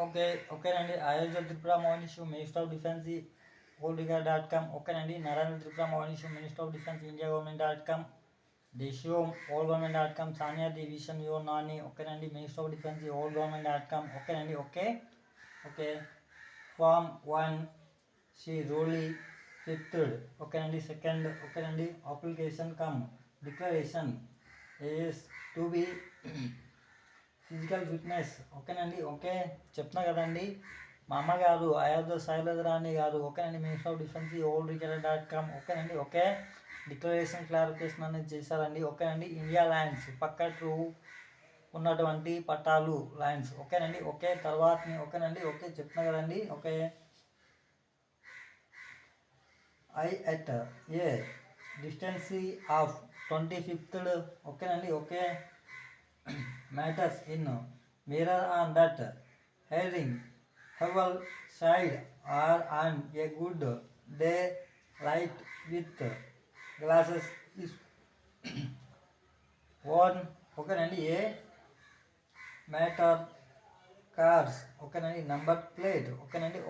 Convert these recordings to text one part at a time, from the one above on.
ఓకేనండి. అయోధ్య త్రిపుర మోహనిషు minister of defence ఓల్డిగా.com. ఓకేనండి. నరేంద్ర త్రిపుర మోహనిషు మినిస్టర్ ఆఫ్ డిఫెన్స్ ఇండియా గవర్నమెంట్.com. దేశీయం ఓల్ గవర్నమెంట్.com. సానియా డివిజన్ యో నాని. ఓకేనండి. మినిస్టర్ ఆఫ్ డిఫెన్స్ ఓల్ గవర్నమెంట్.com. ఓకేనండి. ఓకే ఫామ్ 1 సి రూలీ ఫిఫ్త్. ఓకేనండి. సెకండ్. ఓకేనండి. Application cum declaration is to be physical fitness. ఓకేనండి. చెప్తున్నా కదండి. మా అమ్మగారు అయోధ్య శైలజరాణి గారు. ఓకేనండి. మినిస్టర్ ఆఫ్ డిఫెన్స్ ఓల్డ్.com. ఓకేనండి. డిక్లరేషన్ క్లారిఫికేషన్ అనేది చేశారండి. ఓకేనండి. ఇండియా ల్యాండ్స్ పక్కకు ఉన్నటువంటి పట్టాలు ల్యాండ్స్. ఓకేనండి. తర్వాత ఓకేనండి. చెప్తున్నా కదండి. I at a distance of 25th. ఓకేనండి. matters in mirror on that hearing hevel side or on a good day light with glasses is one. ఓకేనండి. ఏ మ్యాటర్ కార్స్. ఓకేనండి. Number plate. ఓకేనండి.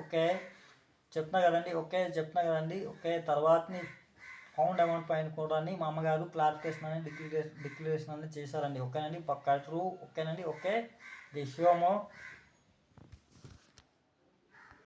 చెప్తున్నా కదండి. తర్వాతని ఫౌండ్ అమౌంట్ పైన కూడా మా అమ్మగారు క్లారిఫికేషన్ అనేది డిక్లరేషన్ అనేది చేశారండి. ఓకేనండి. పక్కా ట్రూ. ఓకేనండి. ది షోమో